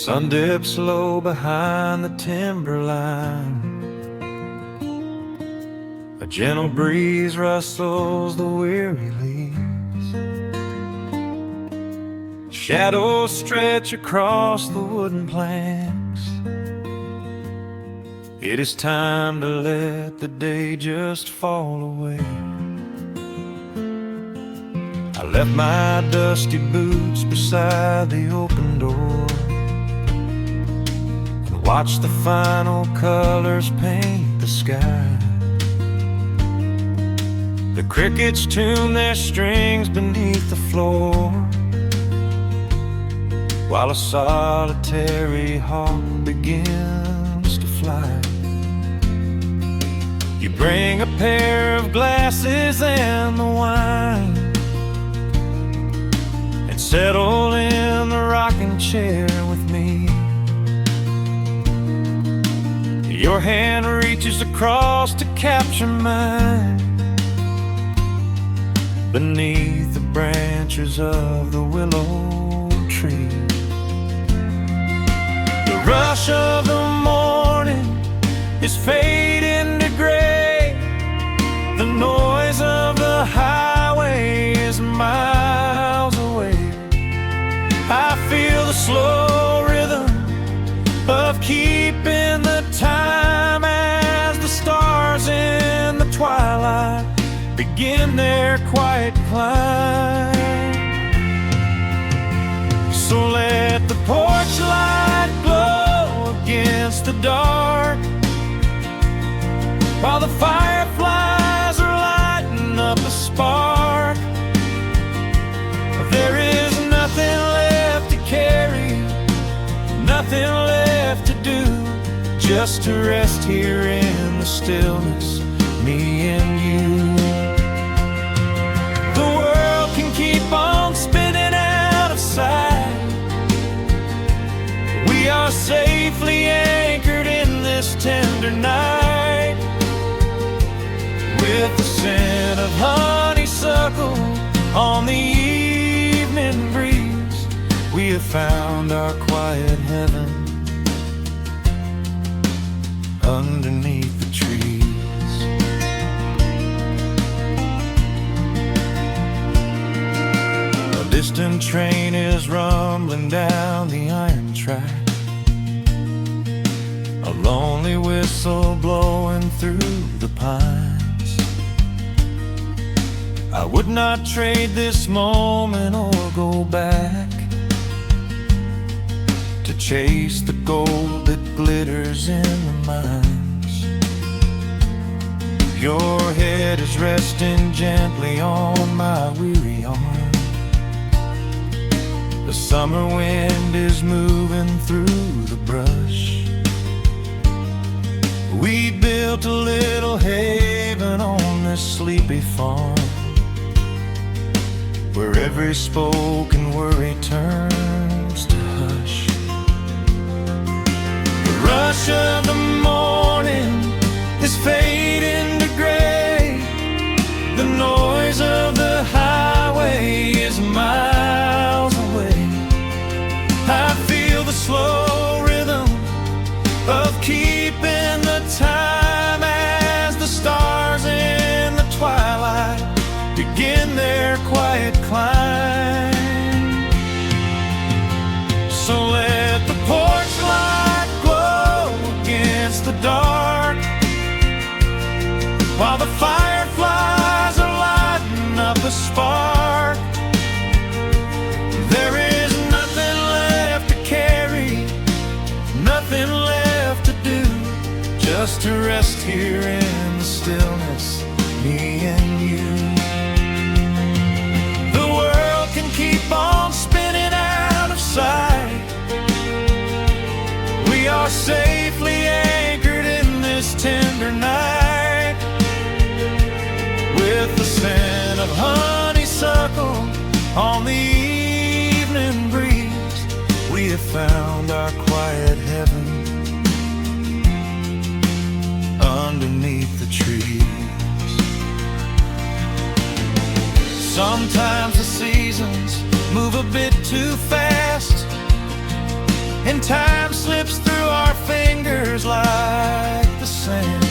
sun dips low behind the timberline. A gentle breeze rustles the weary leaves. Shadows stretch across the wooden planks. It is time to let the day just fall away. I left my dusty boots beside the open door and watched the final colors paint the sky. The crickets tune their strings beneath the floor, while a solitary hawk begins to fly. You bring a pair of glasses and the wine, and settle in the rocking chair with me. Your hand reaches across to capture mine, beneath the branches of the willow tree. The rush of the morning is fading to gray. The noise of the highway is miles away. I feel the slow rhythm of keeping the time as the stars in the twilight begin their quiet climb. So let the porch light glow against the dark, while the fireflies are lighting up a spark. There is nothing left to carry, nothing left to do, just to rest here in the stillness, me and you. The world can keep on spinning out of sight. We are safely anchored in this tender night. With the scent of honeysuckle on the evening breeze, we have found our quiet heaven underneath the trees. A distant train is rumbling down the iron track, a lonely whistle blowing through the pines. I would not trade this moment or go back to chase the gold that glitters in the mines. Your head is resting gently on my weary arm. The summer wind is moving through the brush. We built a little haven on this sleepy farm, where every spoken worry turns to hush. The rush of the morning is fading to gray. The noise of the highway is miles away. I feel the slow rhythm of keeping the time as the stars in the twilight begin their quiet climb. So let the porch light glow against the dark, while the fireflies are lighting up a spark. There is nothing left to carry, nothing left to do, just to rest here in the stillness, me and you. Keep on spinning out of sight. We are safely anchored in this tender night. With the scent of honeysuckle on the evening breeze, we have found our quiet heaven underneath the trees. Sometimes the seasons move a bit too fast, and time slips through our fingers like the sand.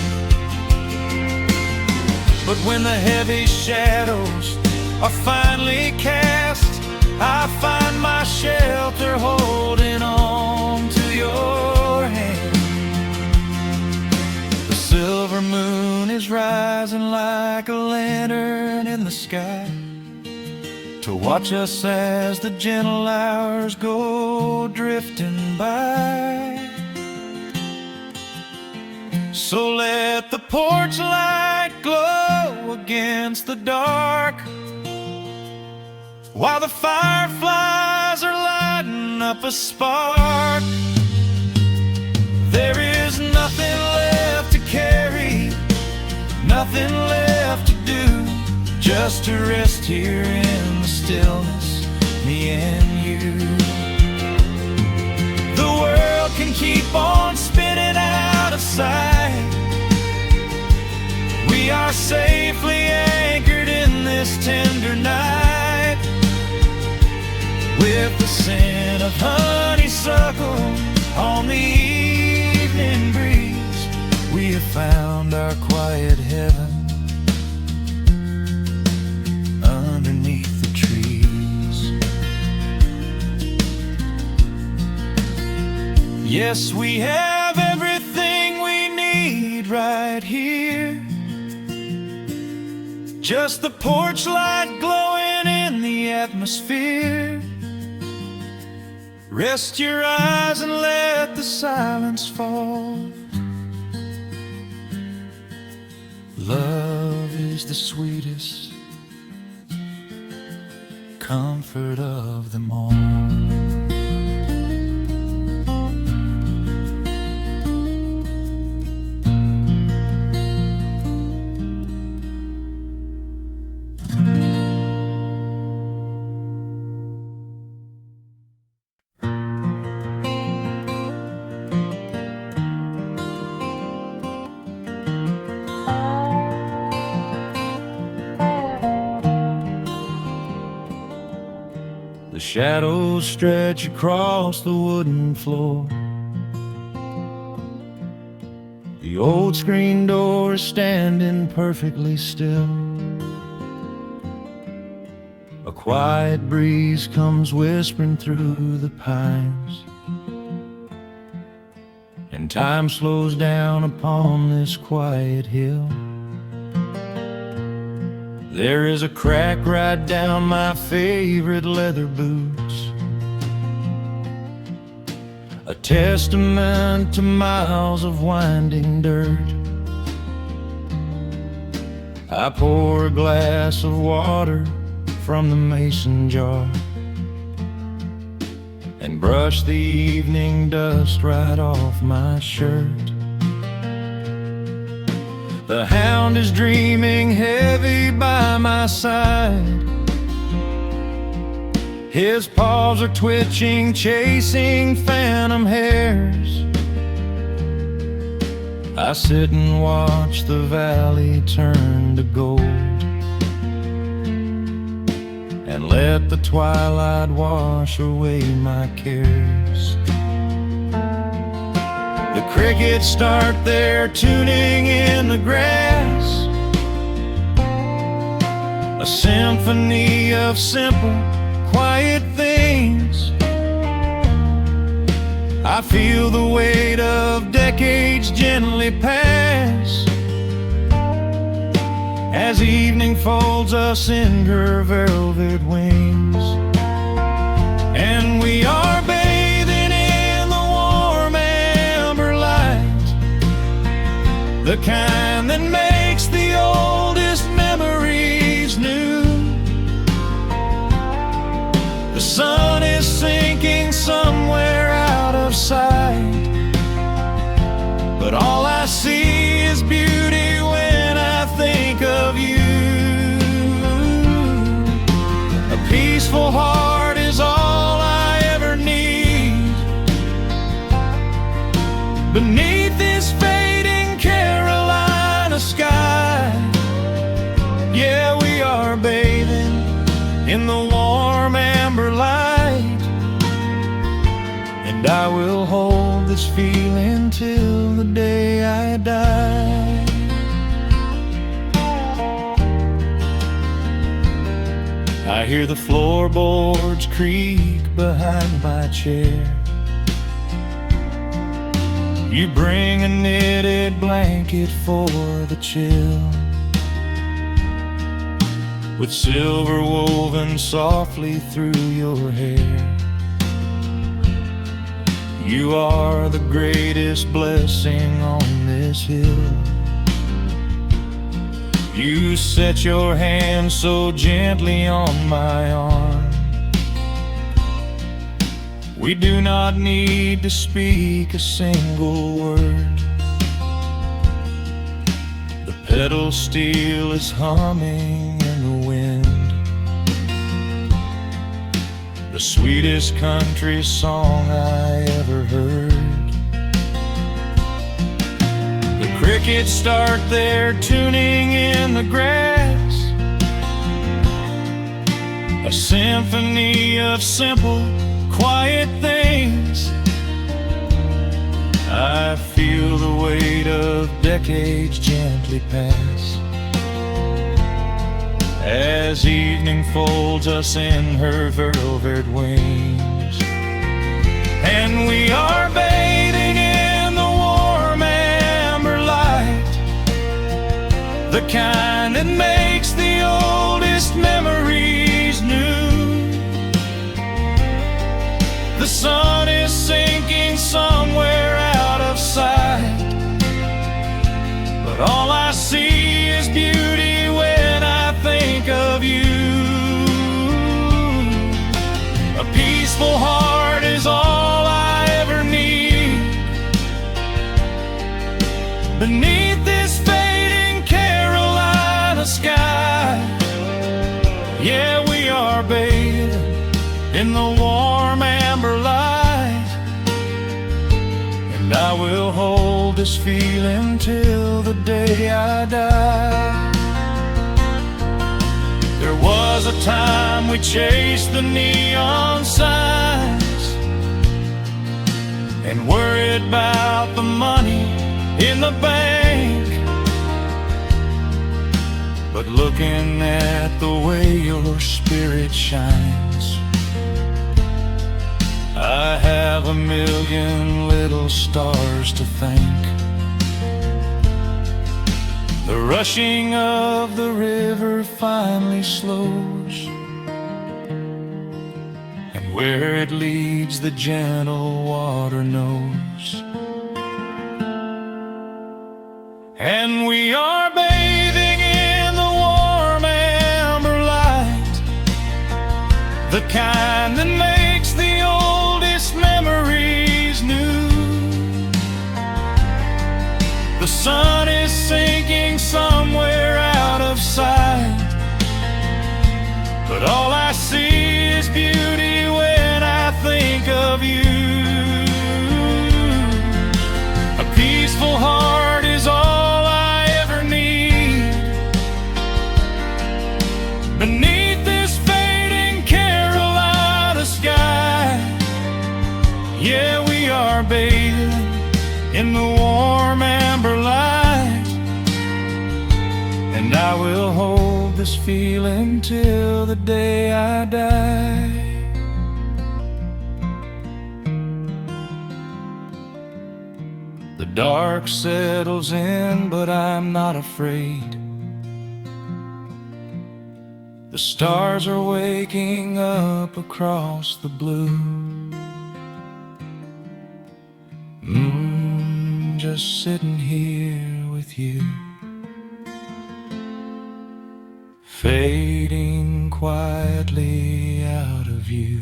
But when the heavy shadows are finally cast, I find my shelter holding on to your hand. The silver moon is rising like a lantern in the sky to watch us as the gentle hours go drifting by. So let the porch light glow against the dark, while the fireflies are lighting up a spark. There is nothing left to carry, nothing left to do, just to rest here in the stillness, me and you. The world can keep on spinning out of sight. We are safely anchored in this tender night. With the scent of honeysuckle on the evening breeze, we have found our quiet heaven underneath the trees. Yes, we have everything we need right here. Just the porch light glowing in the atmosphere. Rest your eyes and let the silence fall. Love is the sweetest comfort of them all. The shadows stretch across the wooden floor. The old screen door is standing perfectly still. A quiet breeze comes whispering through the pines, and time slows down upon this quiet hill. There is a crack right down my favorite leather boots, a testament to miles of winding dirt. I pour a glass of water from the mason jar and brush the evening dust right off my shirt. The hound is dreaming heavy by my side. His paws are twitching, chasing phantom hares. I sit and watch the valley turn to gold and let the twilight wash away my cares. The crickets start their tuning in the grass, a symphony of simple, quiet things. I feel the weight of decades gently pass as evening folds us in her velvet wings. And we are bathing in the warm amber light, the kind that makes the oldest memories new. The sun is sinking somewhere out of sight, but all I see is beauty when I think of you. A peaceful heart is all I ever need beneath this fading Carolina sky. Yeah, we are bathing in the warm amber light, and I will till the day I die. I hear the floorboards creak behind my chair. You bring a knitted blanket for the chill, with silver woven softly through your hair. You are the greatest blessing on this hill. You set your hand so gently on my arm. We do not need to speak a single word. The pedal steel is humming in the wind, the sweetest country song I ever heard. The crickets start their tuning in the grass, a symphony of simple, quiet things. I feel the weight of decades gently pass, as evening folds us in her velvet wings. And we are bathing in the warm amber light, the kind that makes the oldest memories new. The sun is sinking somewhere out of sight, but all I see is beauty when I think of you. A peaceful heart is all I ever need. Beneath this fading Carolina sky, yeah, we are bathing in the warm amber light, and I will hold this feeling till the day I die. There was a time we chased the neon signs and worried about the money in the bank, but looking at the way your spirit shines, I have a million little stars to thank. The rushing of the river finally slows, and where it leads the gentle water knows. And we are bathing in the warm amber light, the kind that makes the oldest memories new. The sun is sinking somewhere out of sight, but all I see is beauty when I think of you. A peaceful heart is all I ever need. Beneath this fading Carolina sky, yeah, we are bathing in the warm amber light, and I will hold this feeling till the day I die. The dark settles in, but I'm not afraid. The stars are waking up across the blue. Just sitting here with you, fading quietly out of view.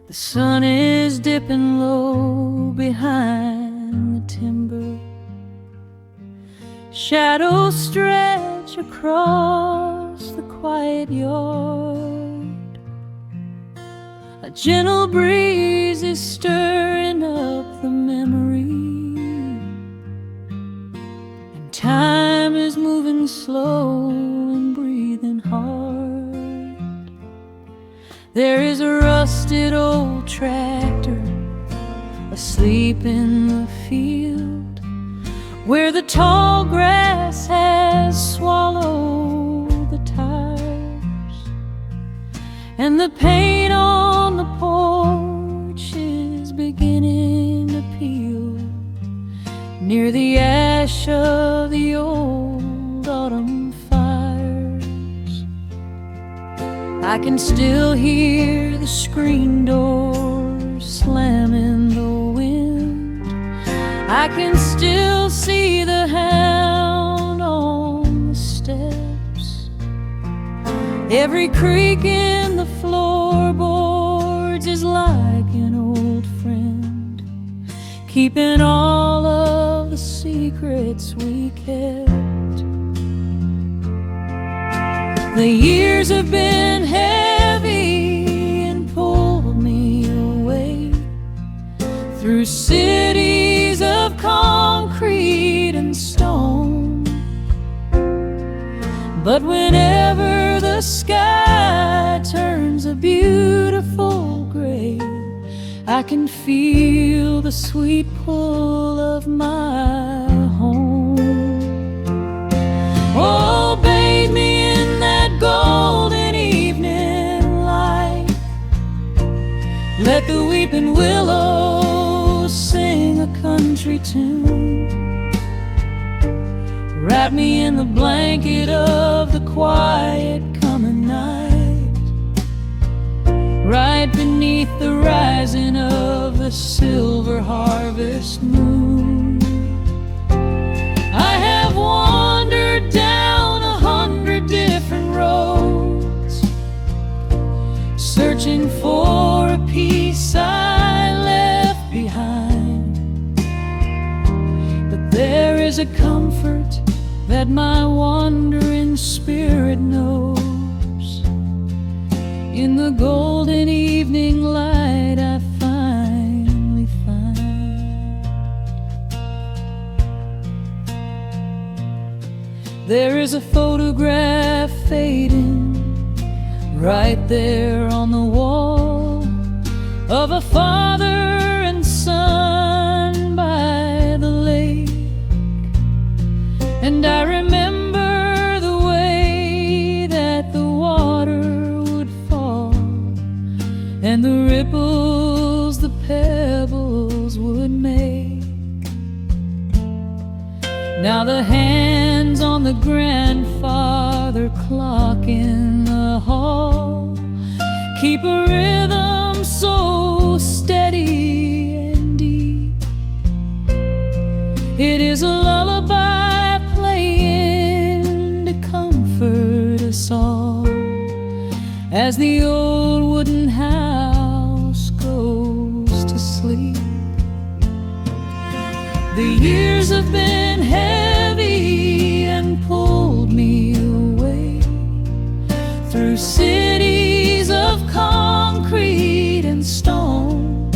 The sun is dipping low behind the timber. Shadows stretch stretch across the quiet yard. A gentle breeze is stirring up the memory, and time is moving slow and breathing hard. There is a rusted old tractor asleep in the field, where the tall grass has swallowed the tires, and the paint on the porch is beginning to peel near the ash of the old autumn fires. I can still hear the screen door slam in the wind. I can still see the hound on the steps. Every creak in the floorboards is like an old friend, keeping all of the secrets we kept. The years have been heavy and pulled me away through cities of concrete and stone. But whenever the sky turns a beautiful gray, I can feel the sweet pull of my home. Oh, bathe me in that golden evening light. Let the weeping willows sing a country tune. Wrap me in the blanket of the quiet coming night, right beneath the rising of the silver harvest moon. I have wandered down 100 different roads, searching for a piece I left behind. But there is a comfort that my wandering spirit knows. In the golden evening light I finally find. There is a photograph fading right there on the wall, of a father and son by the lake. And I remember the way that the water would fall, and the ripples the pebbles would make. Now the hands on the grandfather clock in the hall keep a rhythm so steady and deep. It is a lullaby playing to comfort us all as the old wooden house goes to sleep. The years have been heavy and pulled me away through cities of concrete and stone.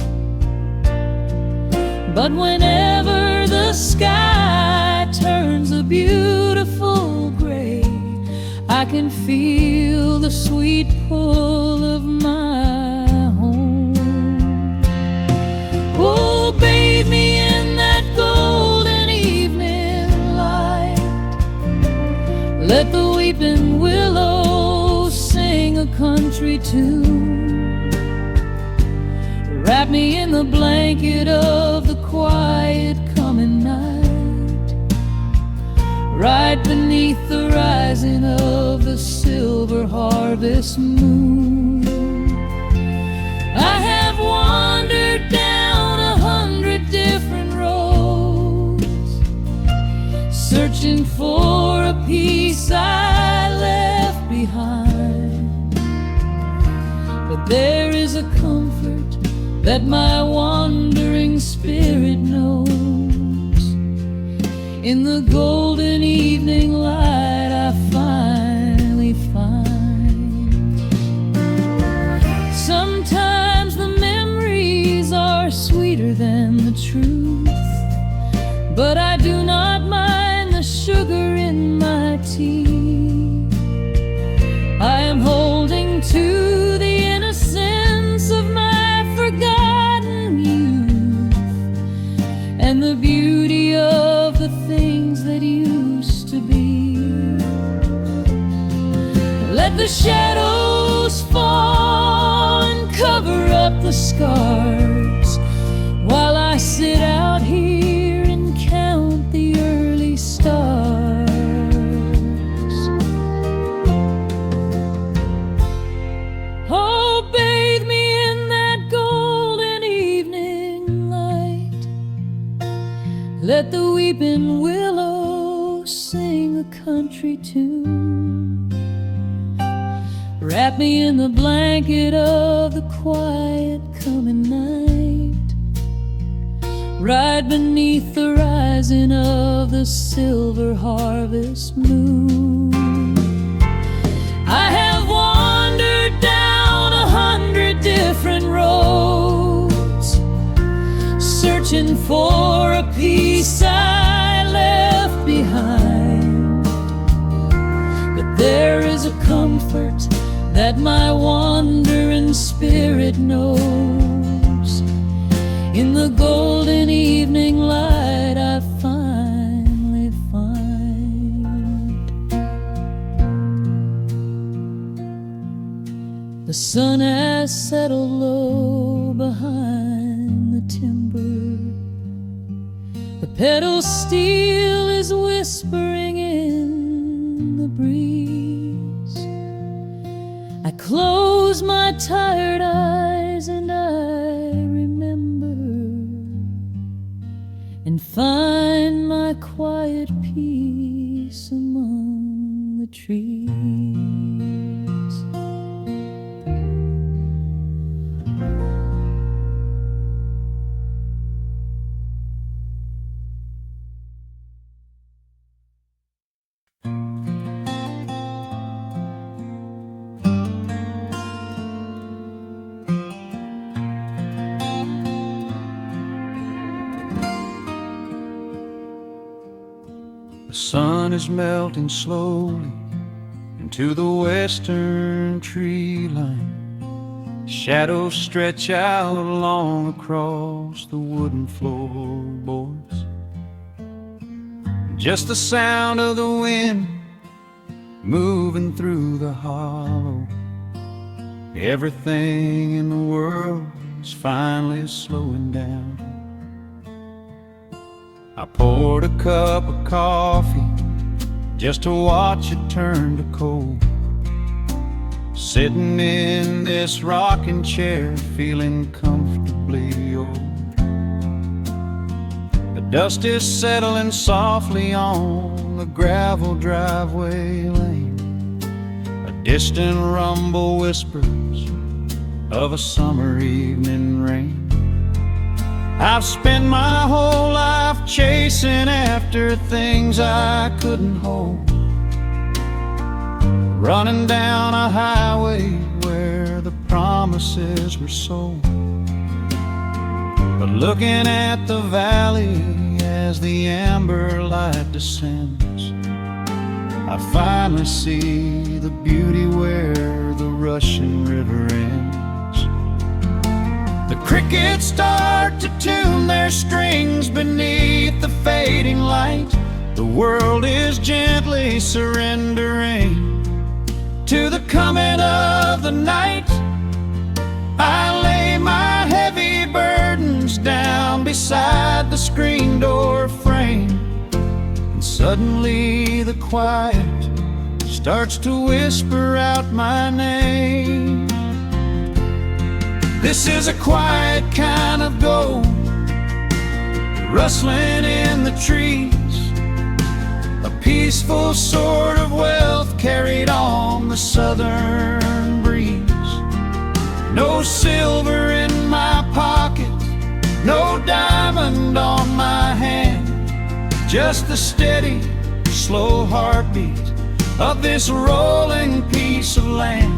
But whenever the sky turns a beautiful gray, I can feel the sweet pull of my home. Oh, bathe me in that golden evening light. Let the weeping willows sing a country tune. Wrap me in the blanket of the quiet coming night, right beneath the rising of the silver harvest moon. I have wandered down 100 different roads, searching for a piece I left behind. But there is a comfort that my wandering spirit knows. In the golden evening light I find Let the shadows fall and cover up the scars, while I sit out here and count the early stars. Oh, bathe me in that golden evening light. Let the weeping willow sing a country tune. Wrap me in the blanket of the quiet coming night, right beneath the rising of the silver harvest moon. I have wandered down 100 different roads, searching for a piece I left behind. But there is a comfort that my wandering spirit knows. In the golden evening light I finally find. The sun has settled low behind the timber. The pedal steel is whispering in the breeze. I close my tired eyes and I remember, and find my quiet peace among the trees. The sun is melting slowly into the western tree line. Shadows stretch out long across the wooden floorboards. Just the sound of the wind moving through the hollow. Everything in the world is finally slowing down. I poured a cup of coffee just to watch it turn to cold. Sitting in this rocking chair, feeling comfortably old. The dust is settling softly on the gravel driveway lane. A distant rumble whispers of a summer evening rain. I've spent my whole life chasing after things I couldn't hold, running down a highway where the promises were sold. But looking at the valley as the amber light descends, I finally see the beauty where the rushing river ends. The crickets start to tune their strings beneath the fading light. The world is gently surrendering to the coming of the night. I lay my heavy burdens down beside the screen door frame, and suddenly the quiet starts to whisper out my name. This is a quiet kind of gold, rustling in the trees, a peaceful sort of wealth carried on the southern breeze. No silver in my pocket, no diamond on my hand, just the steady, slow heartbeat of this rolling piece of land.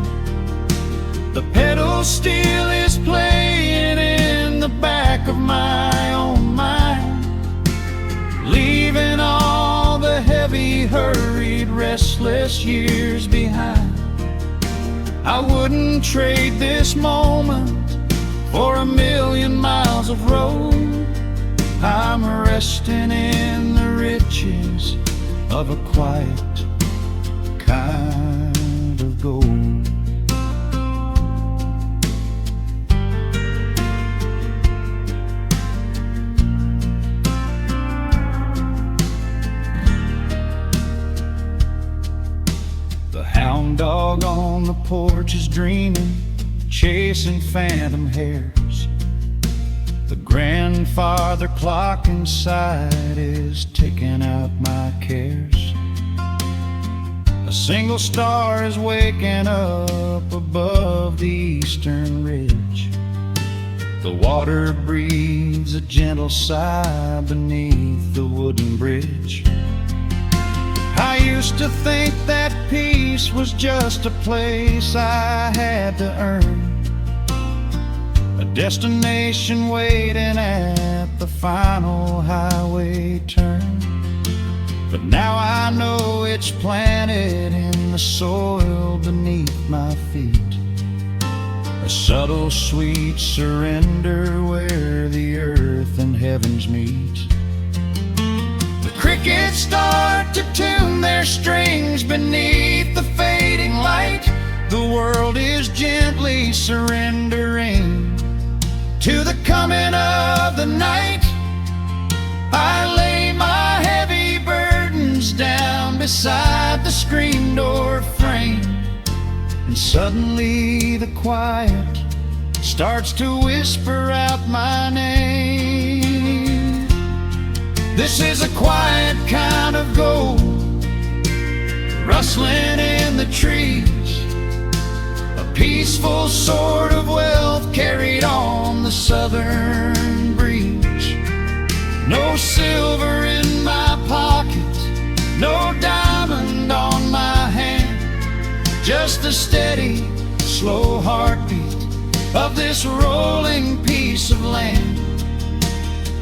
The pedal steel is playing in the back of my own mind, leaving all the heavy, hurried, restless years behind. I wouldn't trade this moment for 1,000,000 miles of road. I'm resting in the riches of a quiet kind of gold. the porch is dreaming, chasing phantom hares. The grandfather clock inside is ticking out my cares. A single star is waking up above the eastern ridge. The water breathes a gentle sigh beneath the wooden bridge. I used to think that peace was just a place I had to earn, a destination waiting at the final highway turn. But now I know it's planted in the soil beneath my feet, a subtle sweet surrender where the earth and heavens meet. The crickets start to tune their strings beneath the fading light. The world is gently surrendering to the coming of the night. I lay my heavy burdens down beside the screen door frame, and suddenly the quiet starts to whisper out my name. This is a quiet kind of gold, rustling in the trees, a peaceful sort of wealth carried on the southern breeze. No silver in my pocket, no diamond on my hand, just the steady, slow heartbeat of this rolling piece of land.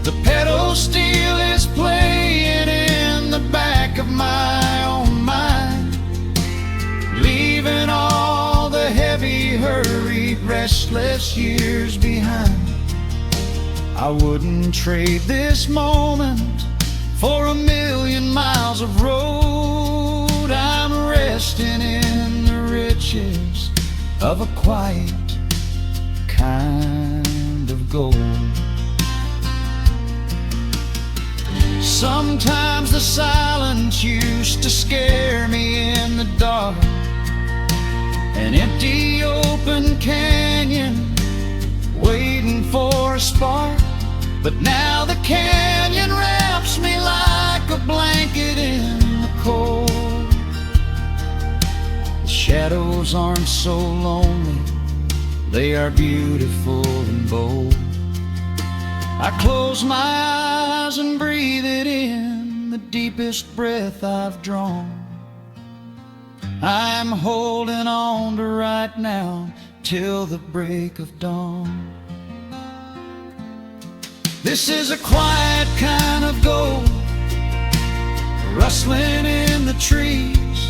The pedal steel is playing in the back of my own mind, leaving all the heavy, hurried, restless years behind. I wouldn't trade this moment for 1,000,000 miles of road. I'm resting in the riches of a quiet kind of gold. Sometimes the silence used to scare me in the dark, an empty open canyon waiting for a spark. But now the canyon wraps me like a blanket in the cold. The shadows aren't so lonely, they are beautiful and bold. I close my eyes and breathe it in, the deepest breath I've drawn. I'm holding on to right now till the break of dawn. This is a quiet kind of gold, rustling in the trees,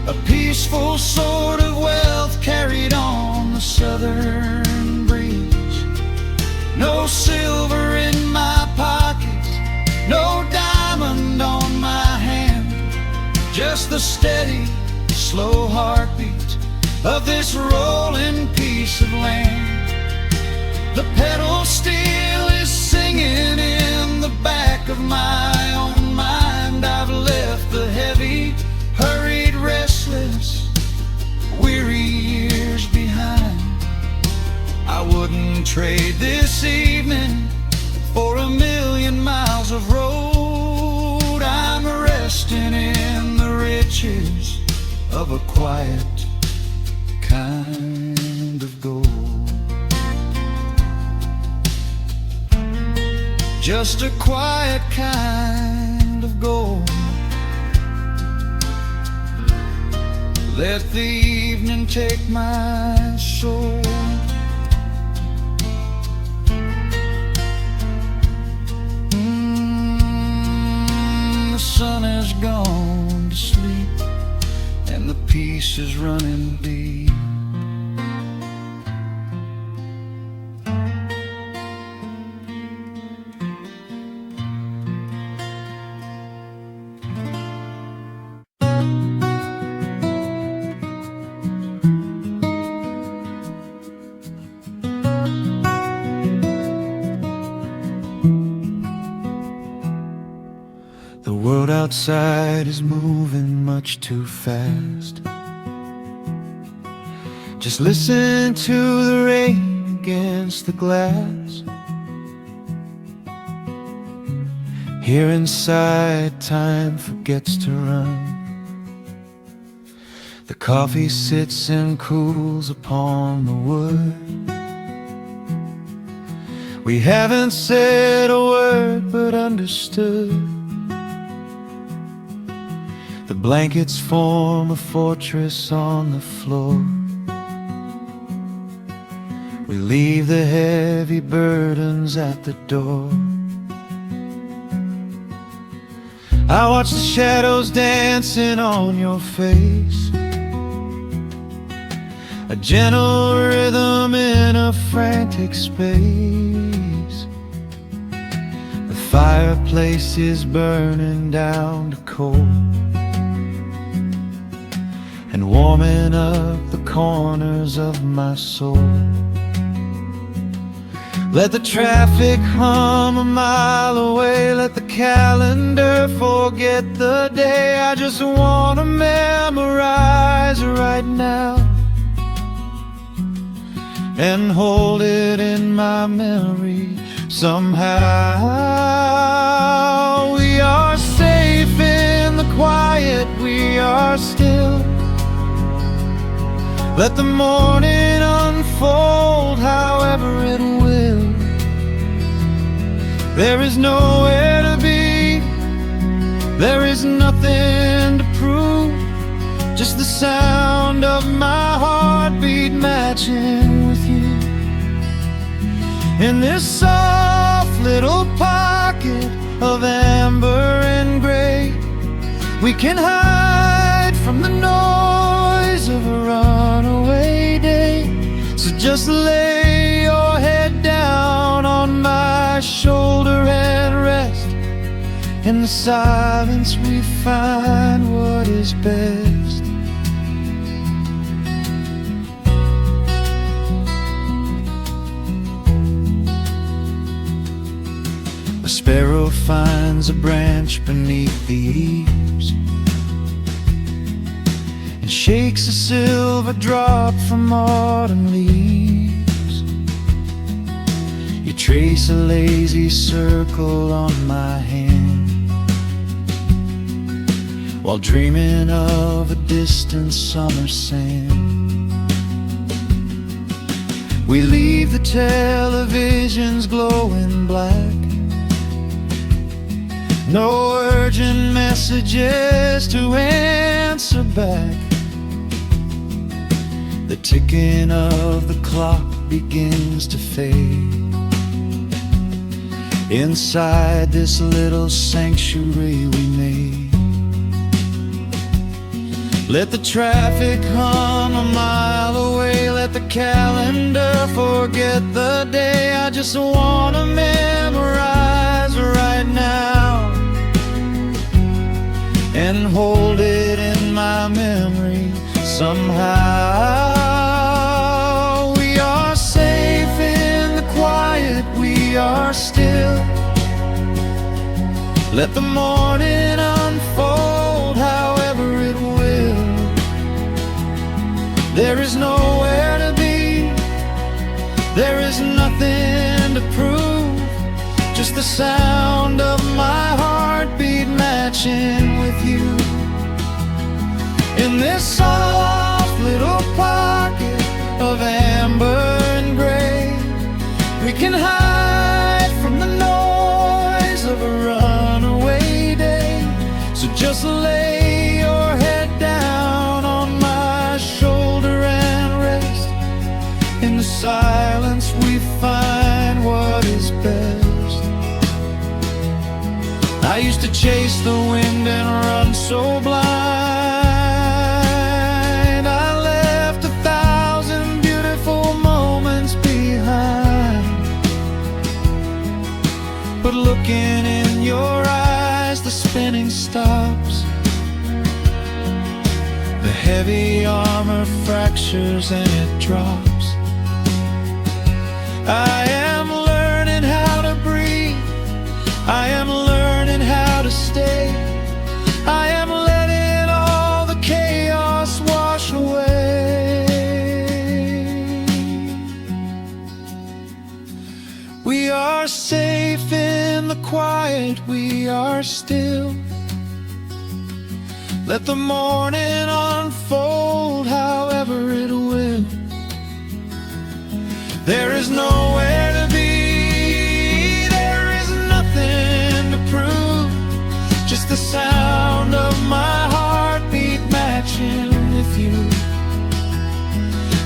a peaceful sort of wealth carried on the southern breeze. No silver in my pocket, no diamond on my hand, just the steady, slow heartbeat of this rolling piece of land. The pedal steel is singing in the back of my own mind. I've left the heavy, hurried, restless, weary years behind. I wouldn't trade this evening for 1,000,000 miles of road. I'm resting in the riches of a quiet kind of gold. Just a quiet kind of gold. Let the evening take my soul. The sun has gone to sleep and the peace is running deep. The world outside is moving much too fast. Just listen to the rain against the glass. Here inside, time forgets to run. The coffee sits and cools upon the wood. We haven't said a word but understood. The blankets form a fortress on the floor. We leave the heavy burdens at the door. I watch the shadows dancing on your face, a gentle rhythm in a frantic space. The fireplace is burning down to coal and warming up the corners of my soul. Let the traffic hum a mile away, let the calendar forget the day. I just wanna memorize right now and hold it in my memory somehow. We are safe in the quiet, we are still. Let the morning unfold however it will. There is nowhere to be, there is nothing to prove, just the sound of my heartbeat matching with you. In this soft little pocket of amber and gray, we can hide from the noise of a runaway day. So just lay your head down on my shoulder and rest. In the silence we find what is best. A sparrow finds a branch beneath the eaves and shakes a silver drop from autumn leaves. You trace a lazy circle on my hand while dreaming of a distant summer sand. We leave the televisions glowing black, no urgent messages to answer back. The ticking of the clock begins to fade inside this little sanctuary we made. Let the traffic hum a mile away, let the calendar forget the day. I just wanna memorize right now and hold it in my memory somehow. We are safe in the quiet, we are still. Let the morning unfold however it will. There is nowhere to be, there is nothing to prove, just the sound of my heartbeat matching with you. In this soft little pocket of amber and gray, we can hide from the noise of a runaway day. So just lay your head down on my shoulder and rest. In the silence we find what is best. I used to chase the wind and run so blind. I left 1,000 beautiful moments behind. But looking in your eyes, the spinning stops. The heavy armor fractures and it drops. I am learning how to breathe, I am learning how to stay. I am letting all the chaos wash away. night we are still. Let the morning unfold however it will. There is nowhere to be, there is nothing to prove, just the sound of my heartbeat matching with you.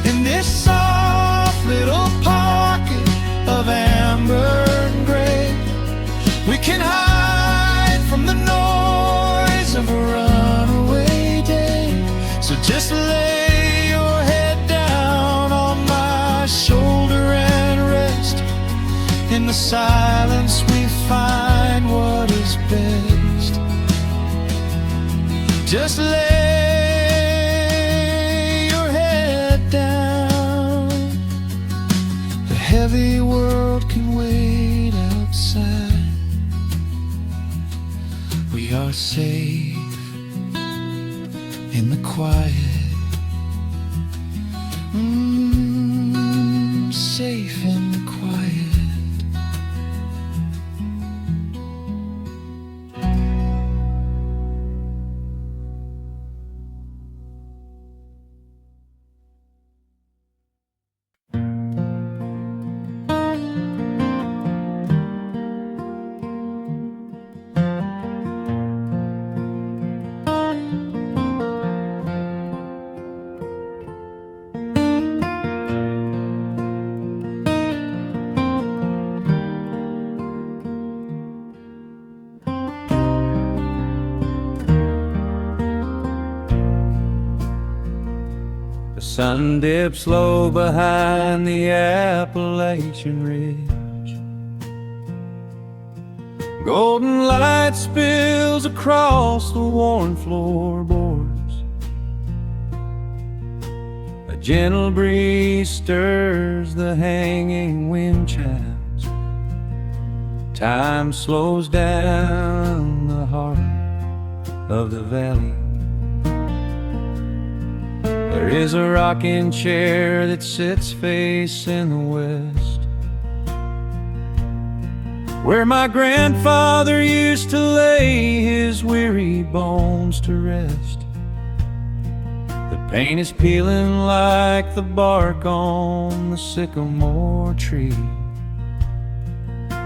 In this soft little pocket of amber and gray, we can hide from the noise of a runaway day. So just lay your head down on my shoulder and rest. In the silence we find what is best. Just lay your head down. The heavy world can wait outside. We are safe in the quiet. Safe in the quiet. The sun dips low behind the Appalachian Ridge. Golden light spills across the worn floorboards. A gentle breeze stirs the hanging wind chimes. Time slows down the heart of the valley. There is a rocking chair that sits facing the west, where my grandfather used to lay his weary bones to rest. The paint is peeling like the bark on the sycamore tree,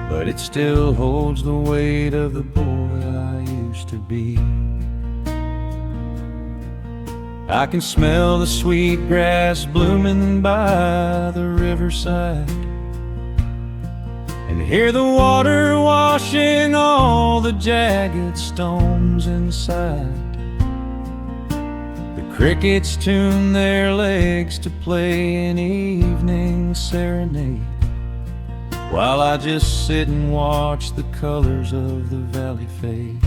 but it still holds the weight of the boy I used to be. I can smell the sweet grass blooming by the riverside, and hear the water washing all the jagged stones inside. The crickets tune their legs to play an evening serenade, while I just sit and watch the colors of the valley fade.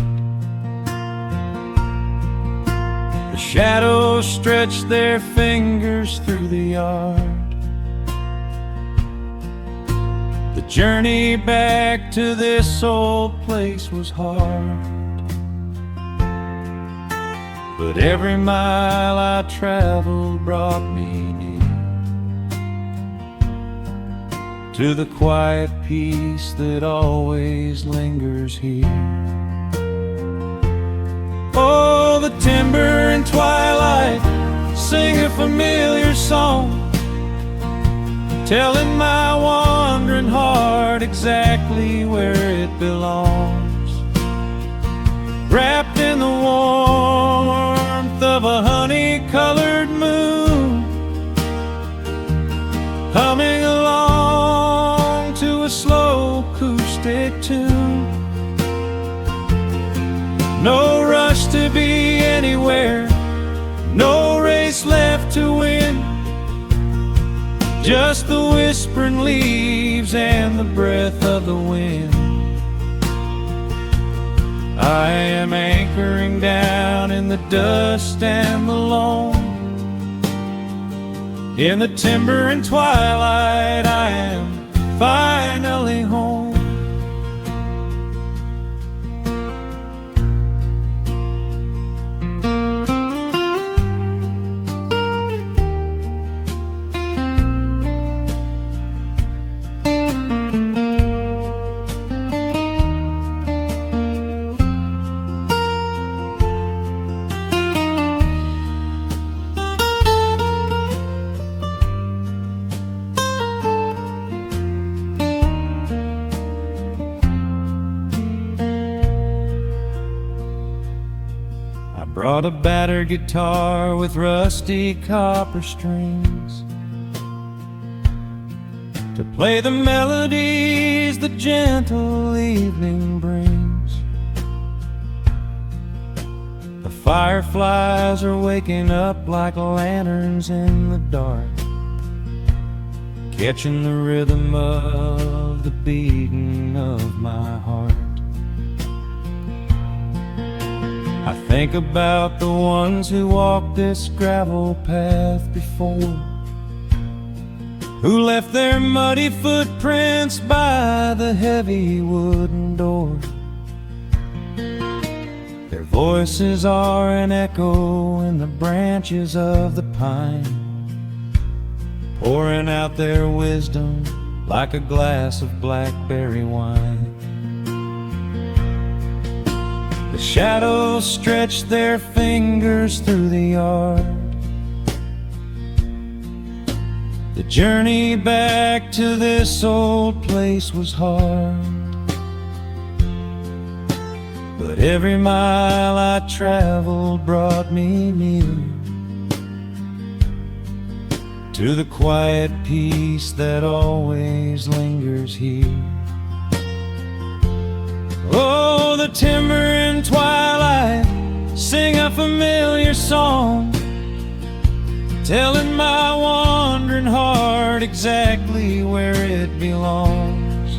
The shadows stretch their fingers through the yard. The journey back to this old place was hard, but every mile I traveled brought me near to the quiet peace that always lingers here. Oh, the timber and twilight sing a familiar song, telling my wandering heart exactly where it belongs. Wrapped in the warmth of a honey-colored moon, humming along to a slow acoustic tune. No rush to be anywhere, no race left to win, just the whispering leaves and the breath of the wind. I am anchoring down in the dust and the loam. In the timber and twilight I am finally home. brought a battered guitar with rusty copper strings to play the melodies the gentle evening brings. The fireflies are waking up like lanterns in the dark, catching the rhythm of the beating of my heart. I think about the ones who walked this gravel path before, who left their muddy footprints by the heavy wooden door. Their voices are an echo in the branches of the pine, pouring out their wisdom like a glass of blackberry wine. The shadows stretch their fingers through the yard. The journey back to this old place was hard, but every mile I traveled brought me near to the quiet peace that always lingers here. Oh, the timber and twilight sing a familiar song, telling my wandering heart exactly where it belongs.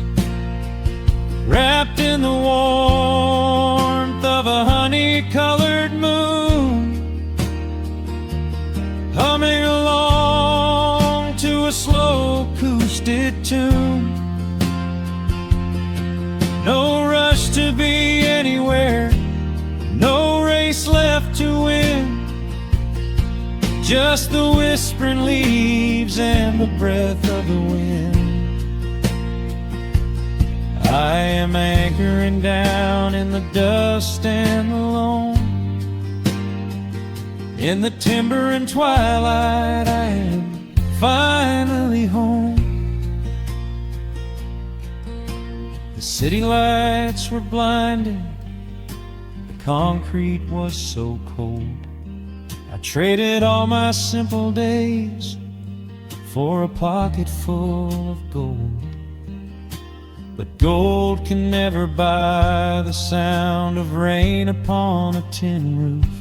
Wrapped in the warmth of a honey-colored moon, humming along to a slow acoustic tune. No rush to be anywhere, no race left to win, just the whispering leaves and the breath of the wind. I am anchoring down in the dust and alone. In the timber and twilight I am finally home. The city lights were blinding, the concrete was so cold. I traded all my simple days for a pocket full of gold. But gold can never buy the sound of rain upon a tin roof,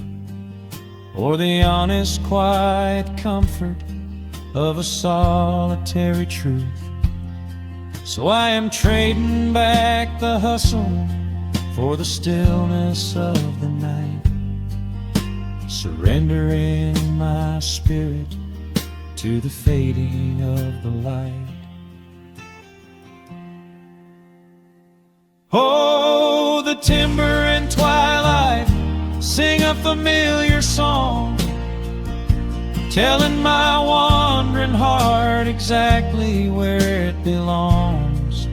or the honest, quiet comfort of a solitary truth. So I am trading back the hustle for the stillness of the night, surrendering my spirit to the fading of the light. Oh, the timber and twilight sing a familiar song, telling my wandering heart exactly where it belongs.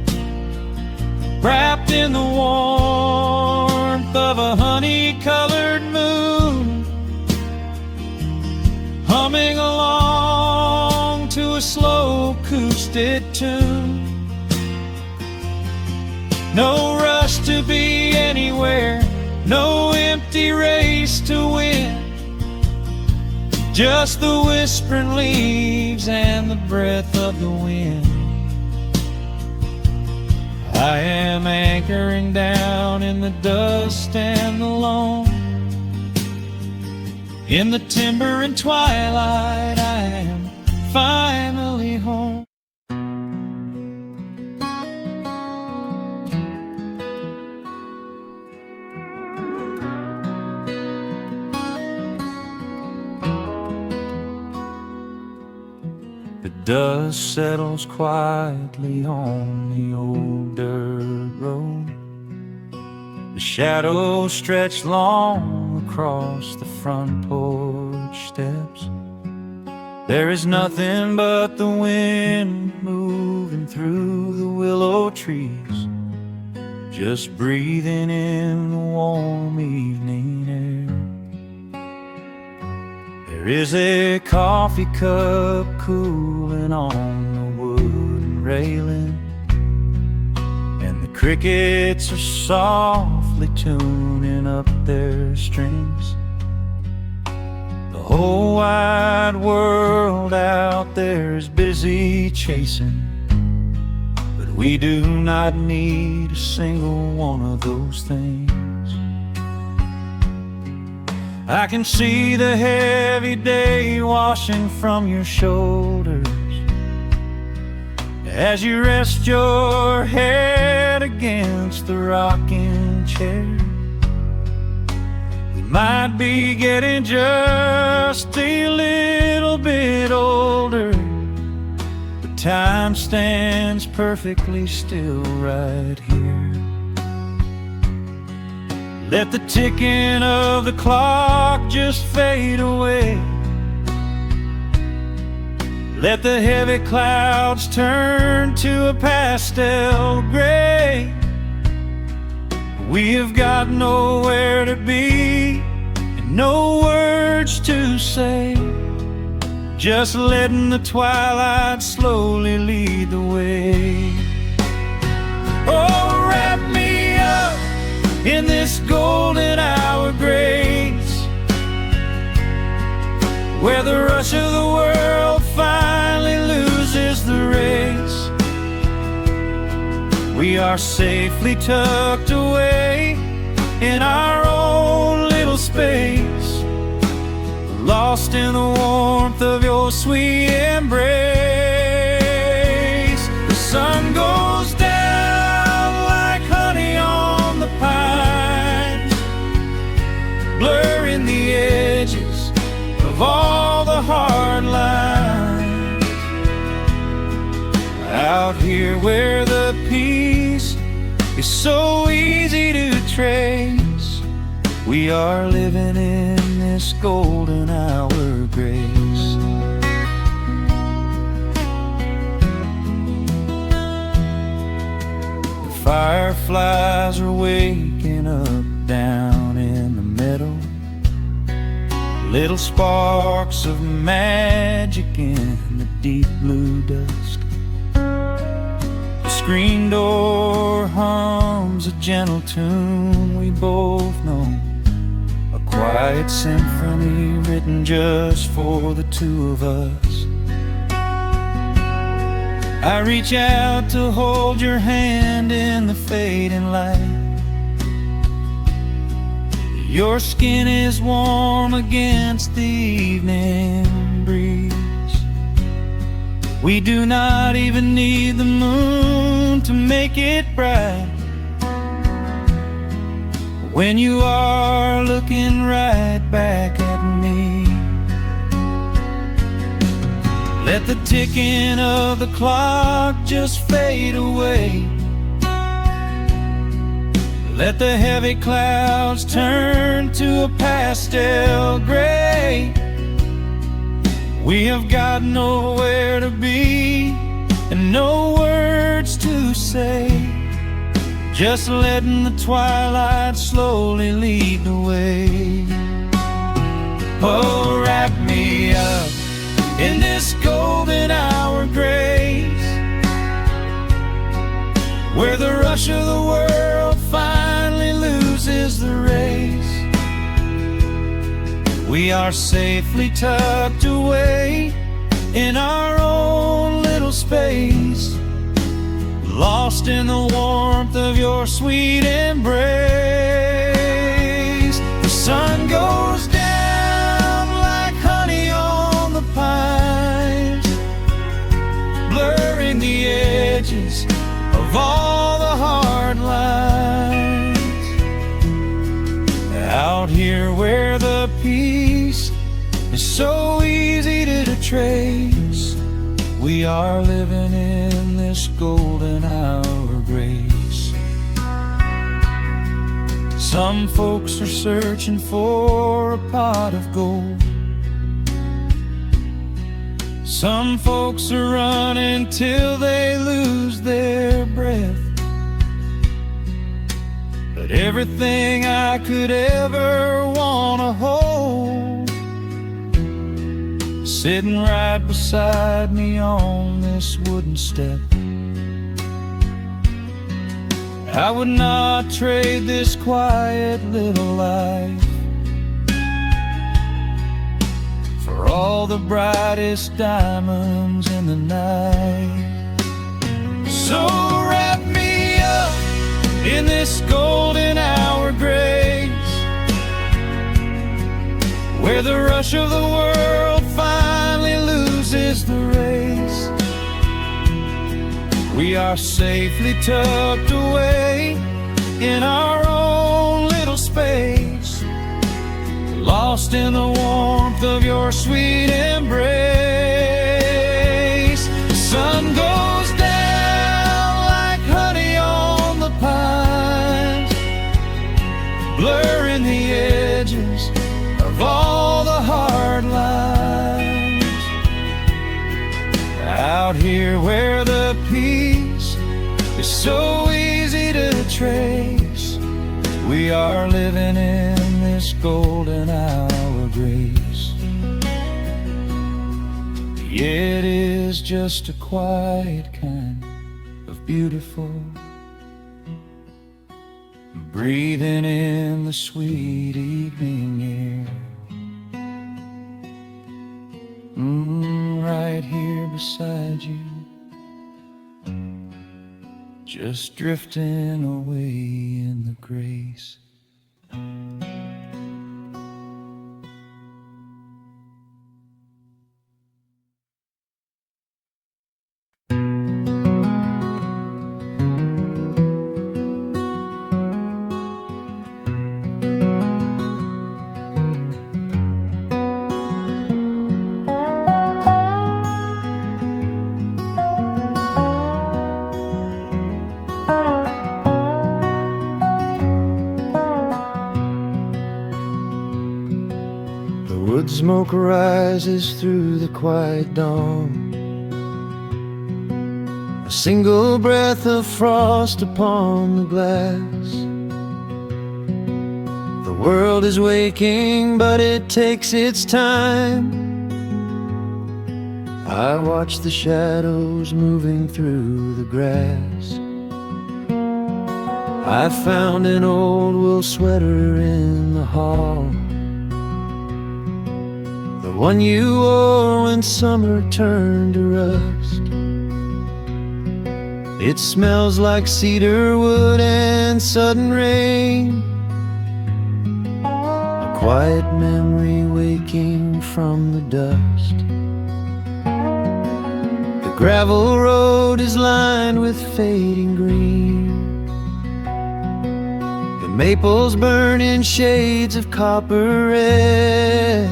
Wrapped in the warmth of a honey-colored moon, humming along to a slow acoustic tune. No rush to be anywhere, no empty race to win, just the whispering leaves and the breath of the wind. I am anchoring down in the dust and the loam. In the timber and twilight I am finally home. The dust settles quietly on the old dirt road. The shadows stretch long across the front porch steps. There is nothing but the wind moving through the willow trees, just breathing in the warm evening air. There is a coffee cup cooling on the wooden railing, and the crickets are softly tuning up their strings. whole wide world out there is busy chasing, but we do not need a single one of those things. I can see the heavy day washing from your shoulders as you rest your head against the rocking chair. We might be getting just a little bit older, but time stands perfectly still right here. Let the ticking of the clock just fade away. Let the heavy clouds turn to a pastel gray. We have got nowhere to be and no words to say, just letting the twilight slowly lead the way. Oh, wrap me up in this golden hour grace, where the rush of the world finally loses the race. We are safely tucked away in our own little space, lost in the warmth of your sweet embrace. The sun goes down like honey on the pines, blurring the edges of all the hard lines. Out here where the peace is so easy to trace, we are living in this golden hour grace. The fireflies are waking up down in the meadow, little sparks of magic in the deep blue dusk. The screen door hums a gentle tune we both know, a quiet symphony written just for the two of us. I reach out to hold your hand in the fading light. Your skin is warm against the evening breeze. We do not even need the moon to make it bright, when you are looking right back at me. Let the ticking of the clock just fade away. Let the heavy clouds turn to a pastel gray. We have got nowhere to be and no words to say, just letting the twilight slowly lead the way. Oh, wrap me up in this golden hour grace, where the rush of the world finally loses the race. We are safely tucked away in our own little space, lost in the warmth of your sweet embrace. The sun goes down like honey on the pines, blurring the edges of all the hard lines. Out here where the peace is so easy to trace, we are living in this golden hour grace. Some folks are searching for a pot of gold, some folks are running till they lose their breath. But everything I could ever wanna hold, sitting right beside me on this wooden step. I would not trade this quiet little life are all the brightest diamonds in the night. So wrap me up in this golden hour grace, where the rush of the world finally loses the race. We are safely tucked away in our own little space, lost in the warmth of your sweet embrace. The sun goes down like honey on the pines, blurring the edges of all the hard lines. Out here where the peace is so easy to trace, we are living in this golden hour grace. It is just a quiet kind of beautiful, breathing in the sweet evening air. Right here beside you, just drifting away in the grace. Wood smoke rises through the quiet dawn, a single breath of frost upon the glass. The world is waking, but it takes its time. I watch the shadows moving through the grass. I found an old wool sweater in the hall, the one you wore when summer turned to rust. It smells like cedar wood and sudden rain, a quiet memory waking from the dust. The gravel road is lined with fading green, the maples burn in shades of copper red.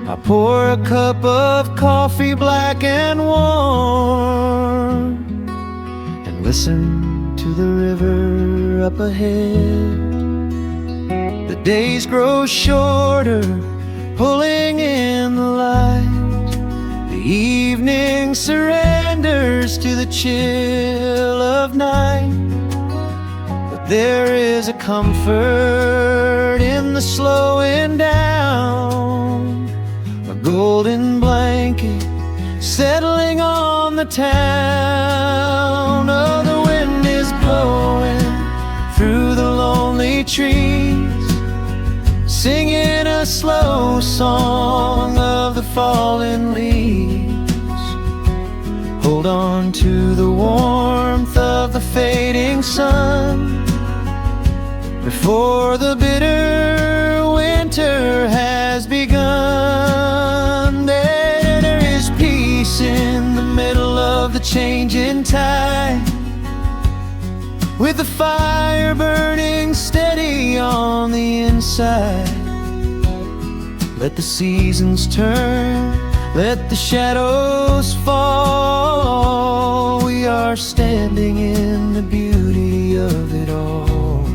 I pour a cup of coffee black and warm, and listen to the river up ahead. The days grow shorter, pulling in the light. The evening surrenders to the chill of night. But there is a comfort in the slowing down, a golden blanket settling on the town. Oh, the wind is blowing through the lonely trees, singing a slow song of the fallen leaves. Hold on to the warmth of the fading sun before the bitter winter has begun. There is peace in the middle of the changing tide, with the fire burning steady on the inside. Let the seasons turn, let the shadows fall. We are standing in the beauty of it all.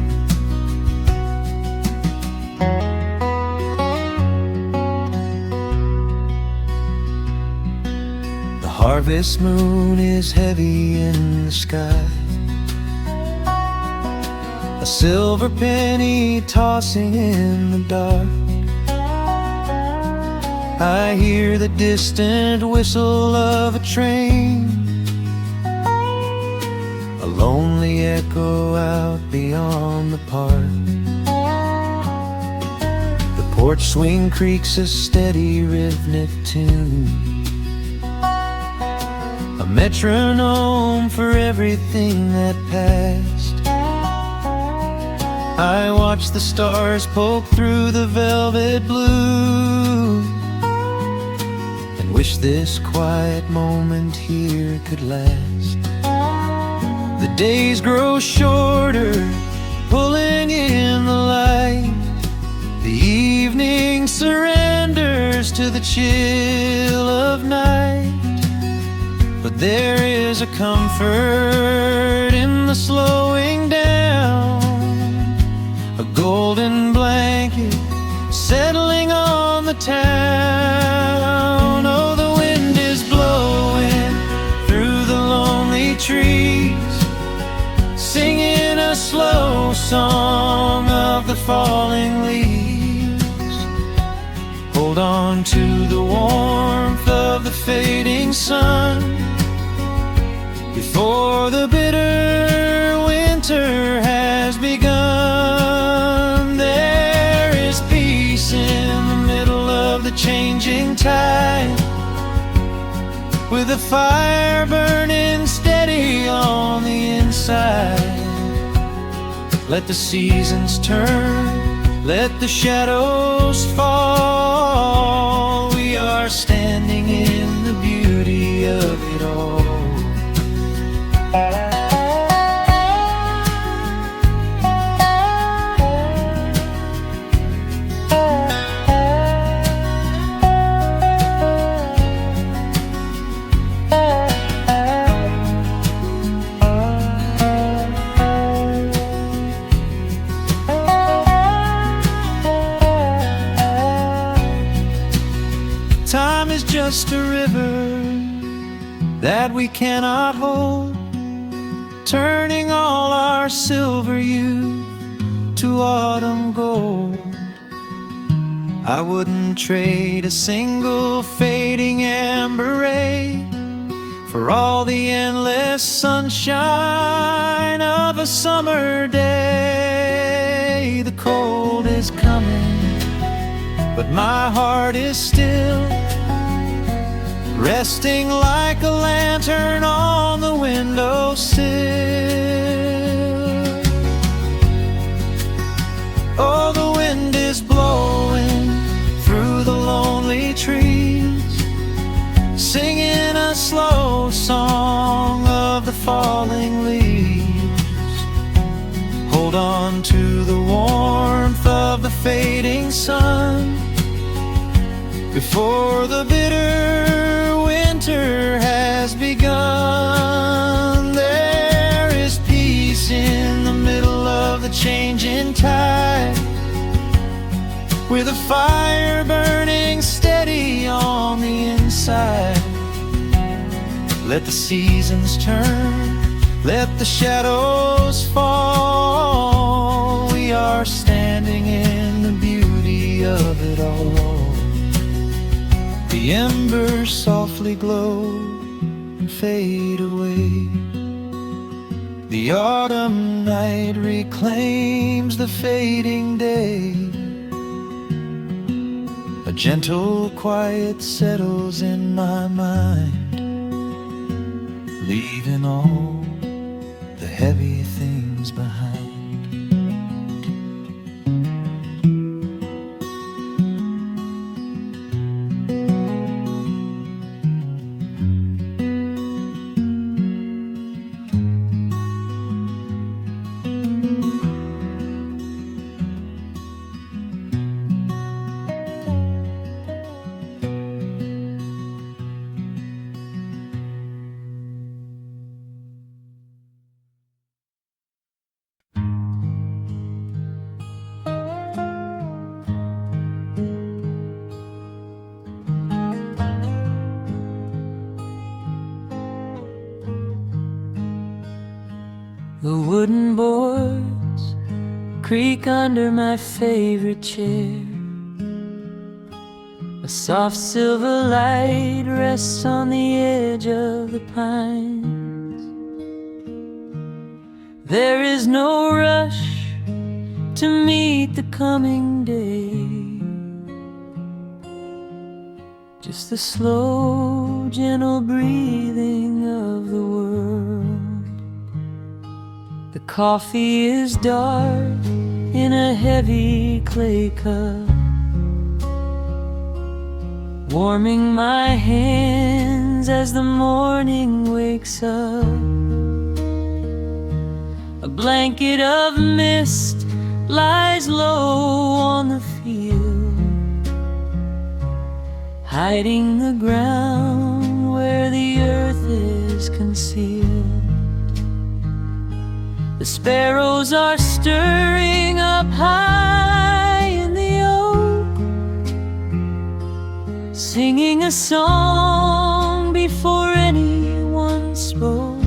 The harvest moon is heavy in the sky, a silver penny tossing in the dark. I hear the distant whistle of a train, a lonely echo out beyond the park. The porch swing creaks a steady rhythmic tune, a metronome for everything that passed. I watch the stars poke through the velvet blue and wish this quiet moment here could last. The days grow shorter, pulling in the light. The evening surrenders to the chill of night. But there is a comfort in the slowing down, a golden blanket settling on the town. Oh, the wind is blowing through the lonely trees, singing a slow song of the falling leaves. Hold on to the warmth of the fading sun before the bitter winter has begun. There is peace in the middle of the changing tide, with a fire burning steady on the inside. Let the seasons turn, let the shadows fall. We are standing in the beauty of it all. Time is just a river that we cannot hold, turning all our silver youth to autumn gold. I wouldn't trade a single fading amber ray for all the endless sunshine of a summer day. The cold is coming, but my heart is still resting like a lantern on the windowsill. Oh, the wind is blowing through the lonely trees, singing a slow song of the falling leaves. Hold on to the warmth of the fading sun before the bitter winter has begun. There is peace in the middle of the changing tide, with a fire burning steady on the inside. Let the seasons turn, let the shadows fall. We are standing in the beauty of it all. The embers softly glow and fade away. The autumn night reclaims the fading day. A gentle quiet settles in my mind, leaving all the heavy things behind. The wooden boards creak under my favorite chair. A soft silver light rests on the edge of the pines. There is no rush to meet the coming day. just the slow, gentle breathing of the world. The coffee is dark in a heavy clay cup, warming my hands as the morning wakes up. A blanket of mist lies low on the field, hiding the ground where the earth is concealed. The sparrows are stirring up high in the oak, singing a song before anyone spoke.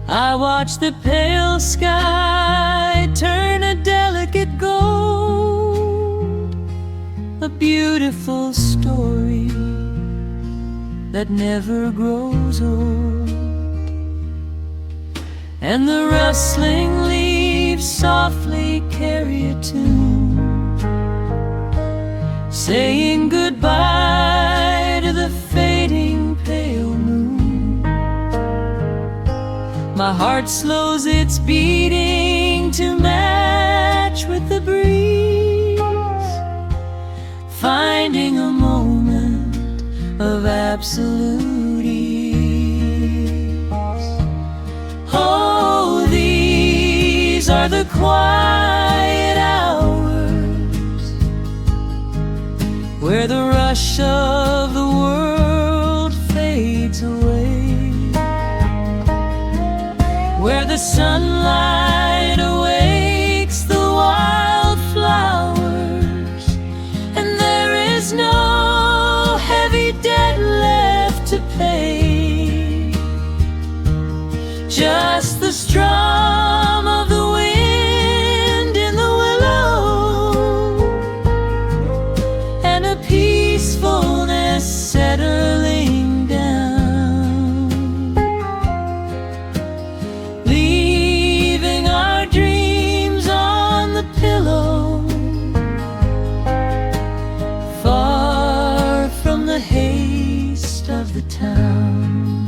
I watch the pale sky turn a delicate gold, a beautiful story that never grows old. And the rustling leaves softly carry a tune, saying goodbye to the fading pale moon. My heart slows its beating to match with the breeze, finding a moment of absolute ease. Oh, these are the quiet hours where the rush of the world fades away, where the sunlight awakes the wildflowers, and there is no heavy debt left to pay, just the strum of the wind in the willow, and a peacefulness settling down, leaving our dreams on the pillow, far from the haste of the town.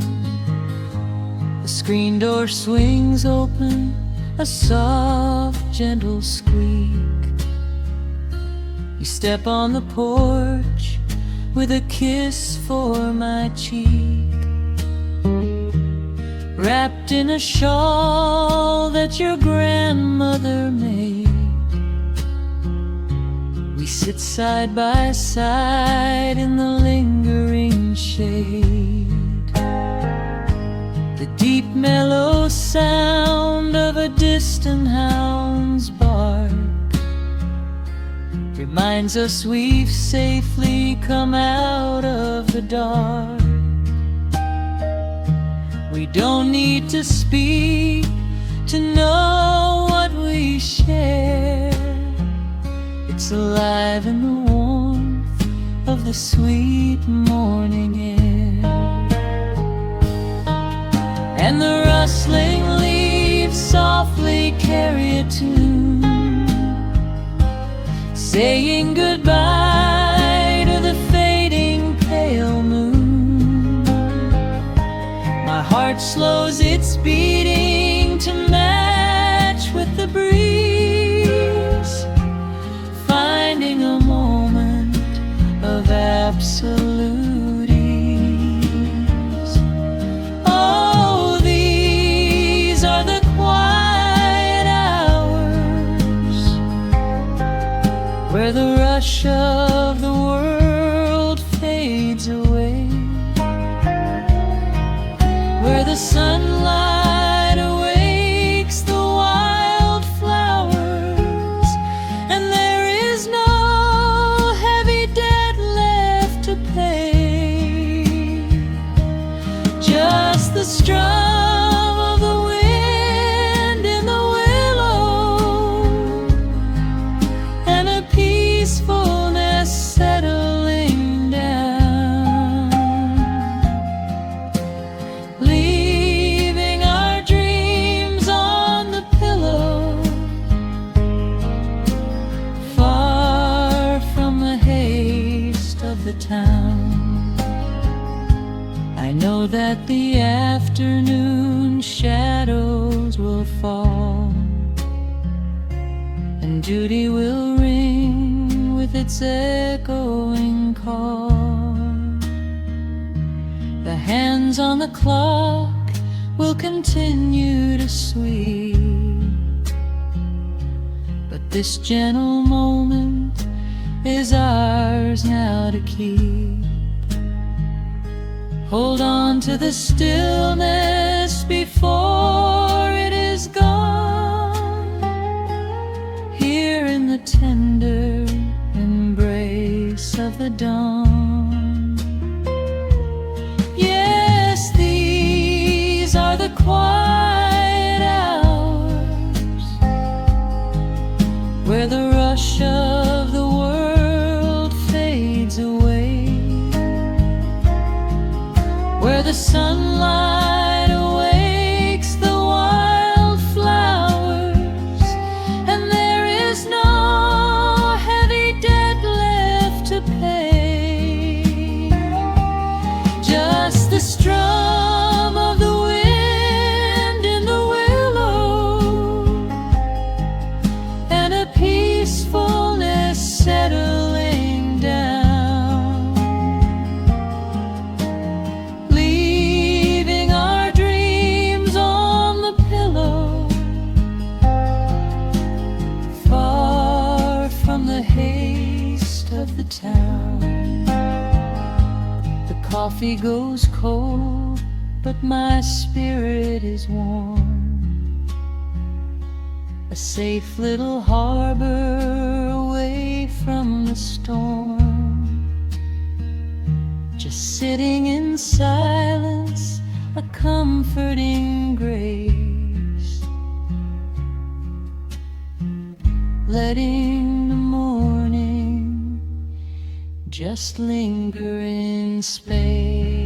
The screen door swings open, a soft, gentle squeak. You step on the porch with a kiss for my cheek, wrapped in a shawl that your grandmother made. We sit side by side in the lingering shade. The deep mellow sound of a distant hound's bark reminds us we've safely come out of the dark. We don't need to speak to know what we share. It's alive in the warmth of the sweet morning air, and the rustling leaves softly carry a tune, saying goodbye to the fading pale moon. My heart slows its beating to match with the breeze, finding a moment of absolute ease. Oh, these are the quiet hours where the rush of the world fades away, where the sunlight awakes the wildflowers, and there is no heavy debt left to pay, just the strum of the wind in the willow, and a peacefulness settling down, leaving our dreams on the pillow, far from the haze town. I know that the afternoon shadows will fall, and duty will ring with its echoing call. The hands on the clock will continue to sweep, but this gentle moment is ours now to keep. Hold on to the stillness before it is gone, here in the tender embrace of the dawn. Yes, these are the quiet hours where the rush of the world fades away, where the sunlight awakes the wildflowers, and there is no heavy debt left to pay. Just the strum of the wind in the willow, and a peacefulness settling down, leaving our dreams on the pillow, far from the haste of the town. The coffee goes cold, but my spirit is warm. A safe little harbor away from the storm, just sitting in silence, a comforting grace, letting the morning just linger in space.